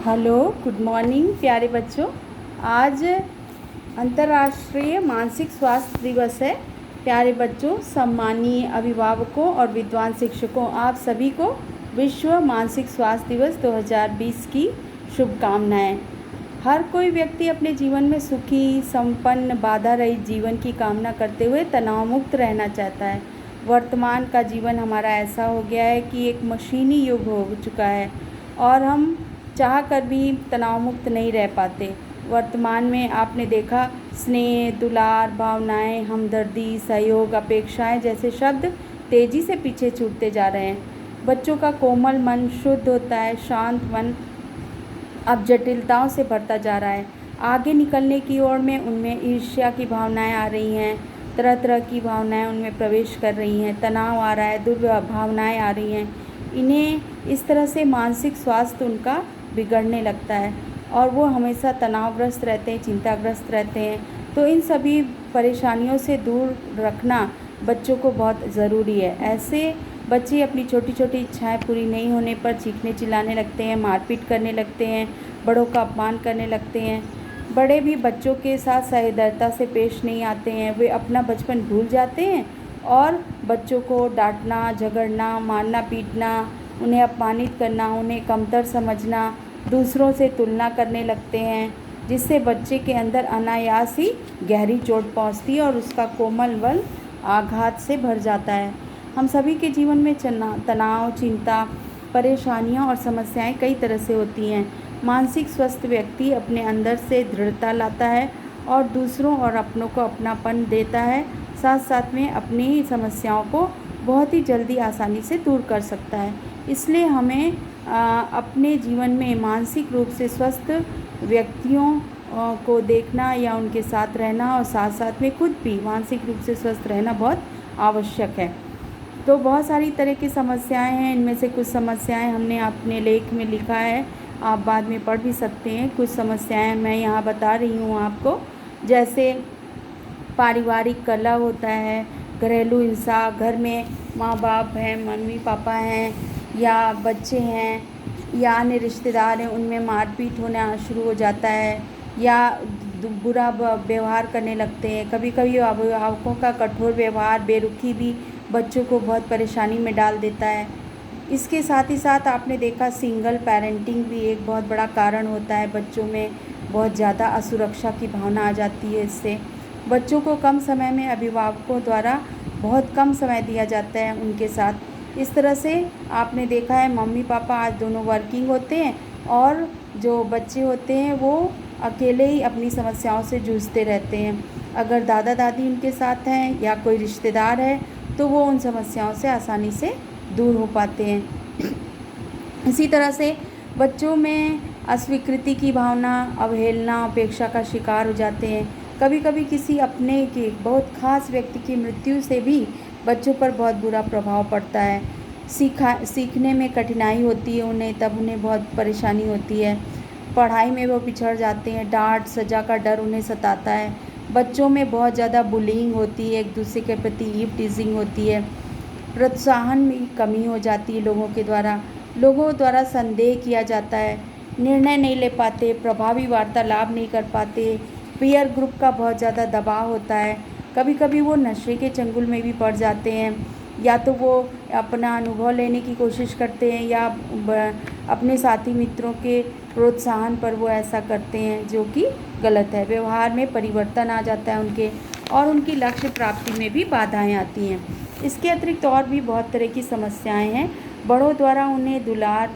Hello, good morning प्यारे बच्चों। आज अंतर्राष्ट्रीय मानसिक स्वास्थ्य दिवस है। प्यारे बच्चों, सम्मानीय अभिभावकों और विद्वान शिक्षकों, आप सभी को विश्व मानसिक स्वास्थ्य दिवस 2020 की शुभकामनाएं। हर कोई व्यक्ति अपने जीवन में सुखी, संपन्न, बाधा रहित जीवन की कामना करते हुए तनाव मुक्त रहना चाहता है। वर्तमान का जीवन हमारा ऐसा हो गया है कि एक मशीनी युग हो चुका है और हम चाह कर भी तनाव मुक्त नहीं रह पाते। वर्तमान में आपने देखा, स्नेह, दुलार, भावनाएं, हमदर्दी, सहयोग, अपेक्षाएं जैसे शब्द तेज़ी से पीछे छूटते जा रहे हैं। बच्चों का कोमल मन शुद्ध होता है, शांत मन अब जटिलताओं से भरता जा रहा है। आगे निकलने की ओर में उनमें ईर्ष्या की भावनाएं आ रही हैं, तरह तरह की भावनाएं उनमें प्रवेश कर रही हैं, तनाव आ रहा है, दुर्भावनाएं आ रही हैं। इन्हें इस तरह से मानसिक स्वास्थ्य उनका बिगड़ने लगता है और वो हमेशा तनावग्रस्त रहते हैं, चिंताग्रस्त रहते हैं। तो इन सभी परेशानियों से दूर रखना बच्चों को बहुत ज़रूरी है। ऐसे बच्चे अपनी छोटी छोटी इच्छाएं पूरी नहीं होने पर चीखने चिल्लाने लगते हैं, मारपीट करने लगते हैं, बड़ों का अपमान करने लगते हैं। बड़े भी बच्चों के साथ सह्रदयता से पेश नहीं आते हैं। वे अपना बचपन भूल जाते हैं और बच्चों को डांटना, झगड़ना, मारना पीटना, उन्हें अपमानित करना, उन्हें कमतर समझना, दूसरों से तुलना करने लगते हैं, जिससे बच्चे के अंदर अनायास ही गहरी चोट पहुंचती है और उसका कोमल बल आघात से भर जाता है। हम सभी के जीवन में तनाव, चिंता, परेशानियां और समस्याएं कई तरह से होती हैं। मानसिक स्वस्थ व्यक्ति अपने अंदर से दृढ़ता लाता है और दूसरों और अपनों को अपनापन देता है। साथ साथ में अपनी समस्याओं को बहुत ही जल्दी आसानी से दूर कर सकता है। इसलिए हमें अपने जीवन में मानसिक रूप से स्वस्थ व्यक्तियों को देखना या उनके साथ रहना और साथ साथ में खुद भी मानसिक रूप से स्वस्थ रहना बहुत आवश्यक है। तो बहुत सारी तरह की समस्याएं हैं। इनमें से कुछ समस्याएं हमने अपने लेख में लिखा है, आप बाद में पढ़ भी सकते हैं। कुछ समस्याएं मैं यहाँ बता रही हूँ आपको, जैसे पारिवारिक कलह होता है, घरेलू हिंसा, घर में माँ बाप हैं, मम्मी पापा हैं या बच्चे हैं या अन्य रिश्तेदार हैं, उनमें मारपीट होना शुरू हो जाता है या बुरा व्यवहार करने लगते हैं। कभी कभी अभिभावकों का कठोर व्यवहार, बेरुखी भी बच्चों को बहुत परेशानी में डाल देता है। इसके साथ ही साथ आपने देखा, सिंगल पेरेंटिंग भी एक बहुत बड़ा कारण होता है। बच्चों में बहुत ज़्यादा असुरक्षा की भावना आ जाती है। इससे बच्चों को कम समय में अभिभावकों द्वारा बहुत कम समय दिया जाता है उनके साथ। इस तरह से आपने देखा है, मम्मी पापा आज दोनों वर्किंग होते हैं और जो बच्चे होते हैं वो अकेले ही अपनी समस्याओं से जूझते रहते हैं। अगर दादा दादी उनके साथ हैं या कोई रिश्तेदार है तो वो उन समस्याओं से आसानी से दूर हो पाते हैं। इसी तरह से बच्चों में अस्वीकृति की भावना, अवहेलना, अपेक्षा का शिकार हो जाते हैं। कभी कभी किसी अपने के बहुत ख़ास व्यक्ति की मृत्यु से भी बच्चों पर बहुत बुरा प्रभाव पड़ता है। सीखने में कठिनाई होती है उन्हें, तब उन्हें बहुत परेशानी होती है। पढ़ाई में वो पिछड़ जाते हैं, डांट सज़ा का डर उन्हें सताता है। बच्चों में बहुत ज़्यादा बुलिंग होती है, एक दूसरे के प्रति ईव टीजिंग होती है। प्रोत्साहन में कमी हो जाती है, लोगों द्वारा संदेह किया जाता है, निर्णय नहीं ले पाते, प्रभावी वार्तालाप नहीं कर पाते। पीयर ग्रुप का बहुत ज़्यादा दबाव होता है। कभी कभी वो नशे के चंगुल में भी पड़ जाते हैं, या तो वो अपना अनुभव लेने की कोशिश करते हैं या अपने साथी मित्रों के प्रोत्साहन पर वो ऐसा करते हैं जो कि गलत है। व्यवहार में परिवर्तन आ जाता है उनके, और उनकी लक्ष्य प्राप्ति में भी बाधाएं आती हैं। इसके अतिरिक्त और भी बहुत तरह की समस्याएं हैं। बड़ों द्वारा उन्हें दुलार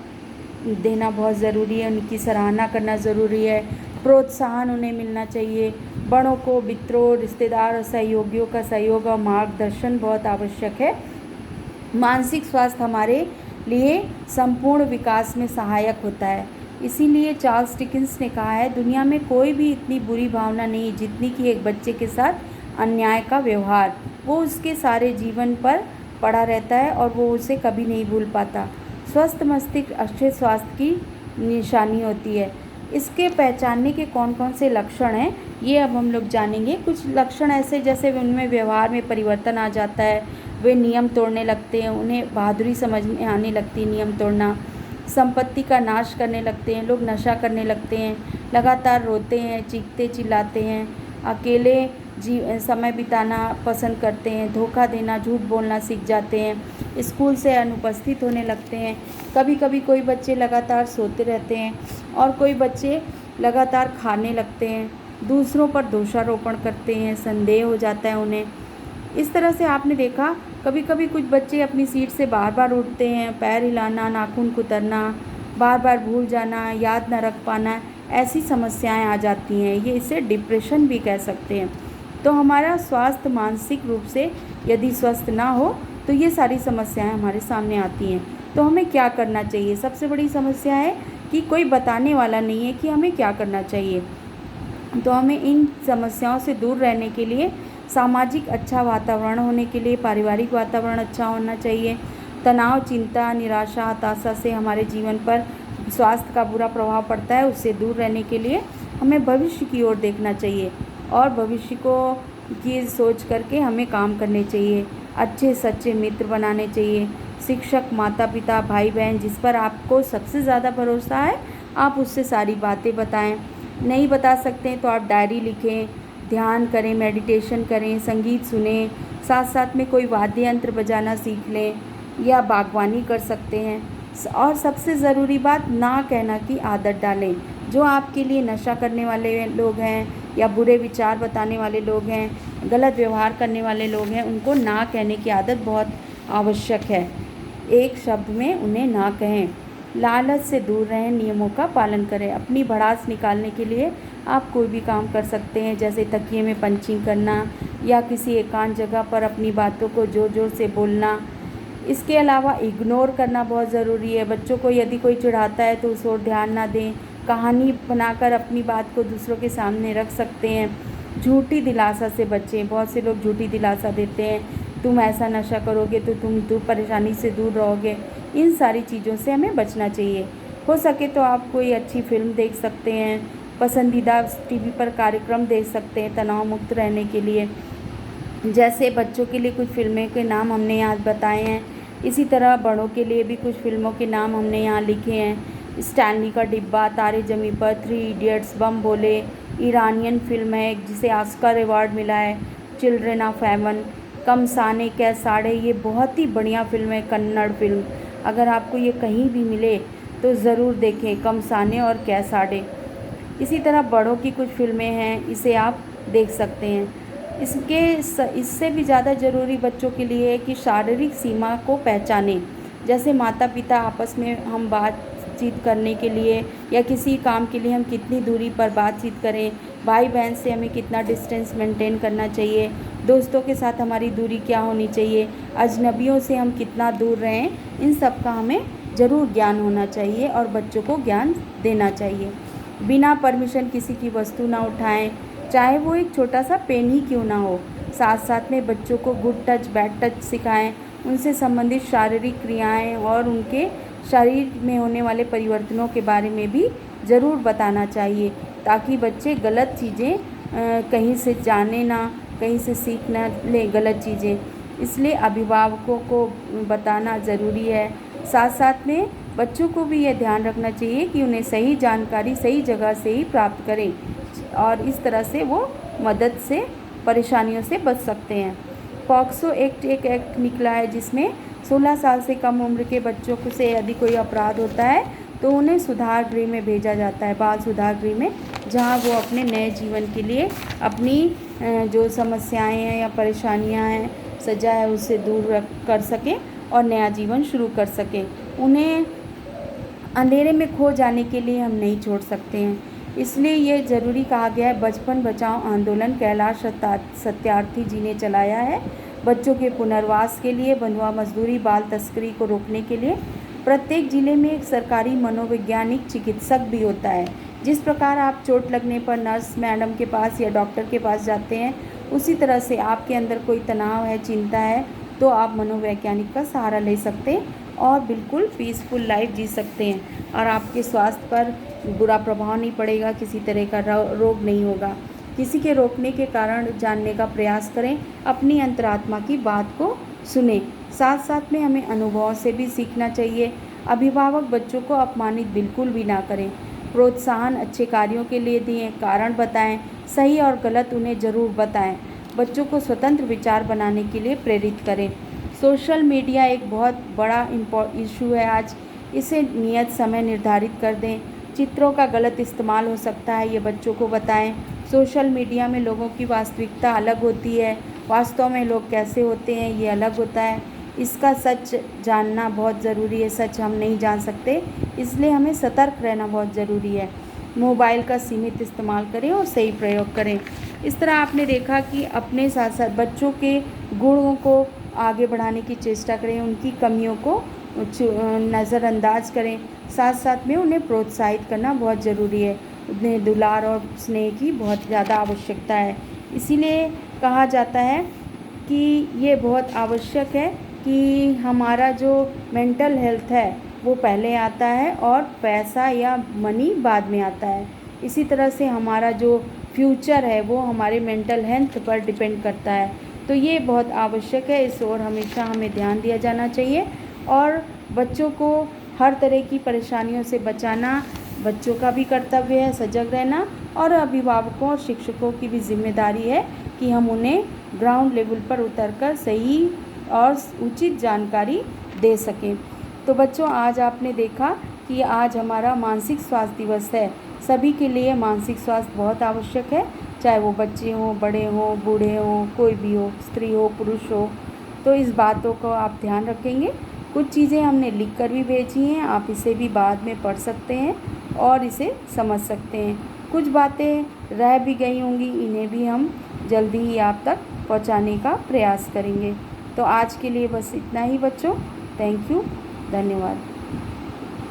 देना बहुत ज़रूरी है, उनकी सराहना करना ज़रूरी है, प्रोत्साहन उन्हें मिलना चाहिए। बड़ों को मित्रों, रिश्तेदार और सहयोगियों का सहयोग और मार्गदर्शन बहुत आवश्यक है। मानसिक स्वास्थ्य हमारे लिए संपूर्ण विकास में सहायक होता है। इसीलिए चार्ल्स डिकेंस ने कहा है, दुनिया में कोई भी इतनी बुरी भावना नहीं जितनी कि एक बच्चे के साथ अन्याय का व्यवहार। वो उसके सारे जीवन पर पड़ा रहता है और वो उसे कभी नहीं भूल पाता। स्वस्थ मस्तिष्क अच्छे स्वास्थ्य की निशानी होती है। इसके पहचानने के कौन कौन से लक्षण हैं, ये अब हम लोग जानेंगे। कुछ लक्षण ऐसे जैसे उनमें व्यवहार में परिवर्तन आ जाता है, वे नियम तोड़ने लगते हैं, उन्हें बहादुरी समझ में आने लगती है नियम तोड़ना। संपत्ति का नाश करने लगते हैं, लोग नशा करने लगते हैं, लगातार रोते हैं, चीखते चिल्लाते हैं, अकेले समय बिताना पसंद करते हैं, धोखा देना, झूठ बोलना सीख जाते हैं, स्कूल से अनुपस्थित होने लगते हैं। कभी कभी कोई बच्चे लगातार सोते रहते हैं और कोई बच्चे लगातार खाने लगते हैं, दूसरों पर दोषारोपण करते हैं, संदेह हो जाता है उन्हें। इस तरह से आपने देखा कभी कभी कुछ बच्चे अपनी सीट से बार बार उठते हैं, पैर हिलाना, नाखून कुतरना, बार बार भूल जाना, याद न रख पाना, ऐसी समस्याएं आ जाती हैं। ये इसे डिप्रेशन भी कह सकते हैं। तो हमारा स्वास्थ्य मानसिक रूप से यदि स्वस्थ ना हो तो ये सारी समस्याएं हमारे सामने आती हैं। तो हमें क्या करना चाहिए? सबसे बड़ी समस्या है कि कोई बताने वाला नहीं है कि हमें क्या करना चाहिए। तो हमें इन समस्याओं से दूर रहने के लिए सामाजिक अच्छा वातावरण होने के लिए पारिवारिक वातावरण अच्छा होना चाहिए। तनाव, चिंता, निराशा, हताशा से हमारे जीवन पर स्वास्थ्य का बुरा प्रभाव पड़ता है। उससे दूर रहने के लिए हमें भविष्य की ओर देखना चाहिए और भविष्य को की सोच करके हमें काम करने चाहिए। अच्छे सच्चे मित्र बनाने चाहिए। शिक्षक, माता पिता, भाई बहन, जिस पर आपको सबसे ज़्यादा भरोसा है, आप उससे सारी बातें बताएं। नहीं बता सकते हैं तो आप डायरी लिखें, ध्यान करें, मेडिटेशन करें, संगीत सुनें, साथ साथ में कोई वाद्य यंत्र बजाना सीख लें या बागवानी कर सकते हैं। और सबसे ज़रूरी बात, ना कहना की आदत डालें। जो आपके लिए नशा करने वाले लोग हैं या बुरे विचार बताने वाले लोग हैं, गलत व्यवहार करने वाले लोग हैं, उनको ना कहने की आदत बहुत आवश्यक है। एक शब्द में उन्हें ना कहें। लालच से दूर रहें, नियमों का पालन करें। अपनी भड़ास निकालने के लिए आप कोई भी काम कर सकते हैं, जैसे तकिए में पंचिंग करना या किसी एकांत जगह पर अपनी बातों को ज़ोर ज़ोर से बोलना। इसके अलावा इग्नोर करना बहुत ज़रूरी है। बच्चों को यदि कोई चिढ़ाता है तो उस ओर ध्यान ना दें। कहानी बनाकर अपनी बात को दूसरों के सामने रख सकते हैं। झूठी दिलासा से बचें। बहुत से लोग झूठी दिलासा देते हैं, तुम ऐसा नशा करोगे तो तुम परेशानी से दूर रहोगे। इन सारी चीज़ों से हमें बचना चाहिए। हो सके तो आप कोई अच्छी फिल्म देख सकते हैं, पसंदीदा टीवी पर कार्यक्रम देख सकते हैं तनाव मुक्त रहने के लिए। जैसे बच्चों के लिए कुछ फिल्में के नाम हमने यहाँ बताए हैं, इसी तरह बड़ों के लिए भी कुछ फिल्मों के नाम हमने यहाँ लिखे हैं। स्टैनली का डिब्बा, तारे ज़मीं पर, 3 इडियट्स, बम बोले, ईरानियन फिल्म है जिसे ऑस्कर अवार्ड मिला है, चिल्ड्रन ऑफ हेवन, कमसाने कैसाड़े, ये बहुत ही बढ़िया फिल्म है, कन्नड़ फिल्म। अगर आपको ये कहीं भी मिले तो ज़रूर देखें, कमसाने और कैसाड़े। इसी तरह बड़ों की कुछ फिल्में हैं, इसे आप देख सकते हैं। इससे भी ज़्यादा ज़रूरी बच्चों के लिए है कि शारीरिक सीमा को पहचानें। जैसे माता पिता आपस में हम बातचीत करने के लिए या किसी काम के लिए हम कितनी दूरी पर बातचीत करें, भाई बहन से हमें कितना डिस्टेंस मेंटेन करना चाहिए, दोस्तों के साथ हमारी दूरी क्या होनी चाहिए, अजनबियों से हम कितना दूर रहें, इन सब का हमें ज़रूर ज्ञान होना चाहिए और बच्चों को ज्ञान देना चाहिए। बिना परमिशन किसी की वस्तु ना उठाएं, चाहे वो एक छोटा सा पेन ही क्यों ना हो। साथ साथ में बच्चों को गुड टच, बैड टच सिखाएं, उनसे संबंधित शारीरिक क्रियाएं और उनके शरीर में होने वाले परिवर्तनों के बारे में भी ज़रूर बताना चाहिए, ताकि बच्चे गलत चीज़ें कहीं से जाने ना, कहीं से सीख ना ले गलत चीज़ें। इसलिए अभिभावकों को बताना ज़रूरी है। साथ साथ में बच्चों को भी ये ध्यान रखना चाहिए कि उन्हें सही जानकारी सही जगह से ही प्राप्त करें और इस तरह से वो मदद से परेशानियों से बच सकते हैं। पॉक्सो एक्ट एक एक्ट निकला है जिसमें 16 साल से कम उम्र के बच्चों से यदि कोई अपराध होता है तो उन्हें सुधार गृह में भेजा जाता है, बाल सुधार गृह में, जहाँ वो अपने नए जीवन के लिए अपनी जो समस्याएं हैं या परेशानियां हैं, सजा है, उससे दूर कर सकें और नया जीवन शुरू कर सकें। उन्हें अंधेरे में खो जाने के लिए हम नहीं छोड़ सकते हैं। इसलिए ये ज़रूरी कहा गया है, बचपन बचाओ आंदोलन कैलाश सत्यार्थी जी ने चलाया है। बच्चों के पुनर्वास के लिए, बंधुआ मजदूरी, बाल तस्करी को रोकने के लिए प्रत्येक ज़िले में एक सरकारी मनोवैज्ञानिक चिकित्सक भी होता है। जिस प्रकार आप चोट लगने पर नर्स मैडम के पास या डॉक्टर के पास जाते हैं, उसी तरह से आपके अंदर कोई तनाव है, चिंता है, तो आप मनोवैज्ञानिक का सहारा ले सकते हैं और बिल्कुल पीसफुल लाइफ जी सकते हैं और आपके स्वास्थ्य पर बुरा प्रभाव नहीं पड़ेगा, किसी तरह का रोग नहीं होगा। किसी के रोकने के कारण जानने का प्रयास करें, अपनी अंतरात्मा की बात को सुनें। साथ साथ में हमें अनुभवों से भी सीखना चाहिए। अभिभावक बच्चों को अपमानित बिल्कुल भी ना करें। प्रोत्साहन अच्छे कार्यों के लिए दें, कारण बताएं, सही और गलत उन्हें ज़रूर बताएं। बच्चों को स्वतंत्र विचार बनाने के लिए प्रेरित करें। सोशल मीडिया एक बहुत बड़ा इशू है आज। इसे नियत समय निर्धारित कर दें। चित्रों का गलत इस्तेमाल हो सकता है, ये बच्चों को बताएं। सोशल मीडिया में लोगों की वास्तविकता अलग होती है, वास्तव में लोग कैसे होते हैं ये अलग होता है। इसका सच जानना बहुत ज़रूरी है। सच हम नहीं जान सकते, इसलिए हमें सतर्क रहना बहुत ज़रूरी है। मोबाइल का सीमित इस्तेमाल करें और सही प्रयोग करें। इस तरह आपने देखा कि अपने साथ साथ बच्चों के गुणों को आगे बढ़ाने की चेष्टा करें, उनकी कमियों को नज़रअंदाज करें, साथ साथ में उन्हें प्रोत्साहित करना बहुत ज़रूरी है। उन्हें दुलार और स्नेह की बहुत ज़्यादा आवश्यकता है। इसीलिए कहा जाता है कि ये बहुत आवश्यक है कि हमारा जो मेंटल हेल्थ है वो पहले आता है और पैसा या मनी बाद में आता है। इसी तरह से हमारा जो फ्यूचर है वो हमारे मेंटल हेल्थ पर डिपेंड करता है। तो ये बहुत आवश्यक है, इस ओर हमेशा हमें ध्यान दिया जाना चाहिए और बच्चों को हर तरह की परेशानियों से बचाना बच्चों का भी कर्तव्य है, सजग रहना, और अभिभावकों और शिक्षकों की भी जिम्मेदारी है कि हम उन्हें ग्राउंड लेवल पर उतरकर सही और उचित जानकारी दे सकें। तो बच्चों, आज आपने देखा कि आज हमारा मानसिक स्वास्थ्य दिवस है। सभी के लिए मानसिक स्वास्थ्य बहुत आवश्यक है, चाहे वो बच्चे हों, बड़े हों, बूढ़े हों, कोई भी हो, स्त्री हो, पुरुष हो। तो इस बातों को आप ध्यान रखेंगे। कुछ चीज़ें हमने लिख कर भी भेजी हैं, आप इसे भी बाद में पढ़ सकते हैं और इसे समझ सकते हैं। कुछ बातें रह भी गई होंगी, इन्हें भी हम जल्दी ही आप तक पहुंचाने का प्रयास करेंगे। तो आज के लिए बस इतना ही बच्चों। थैंक यू, धन्यवाद।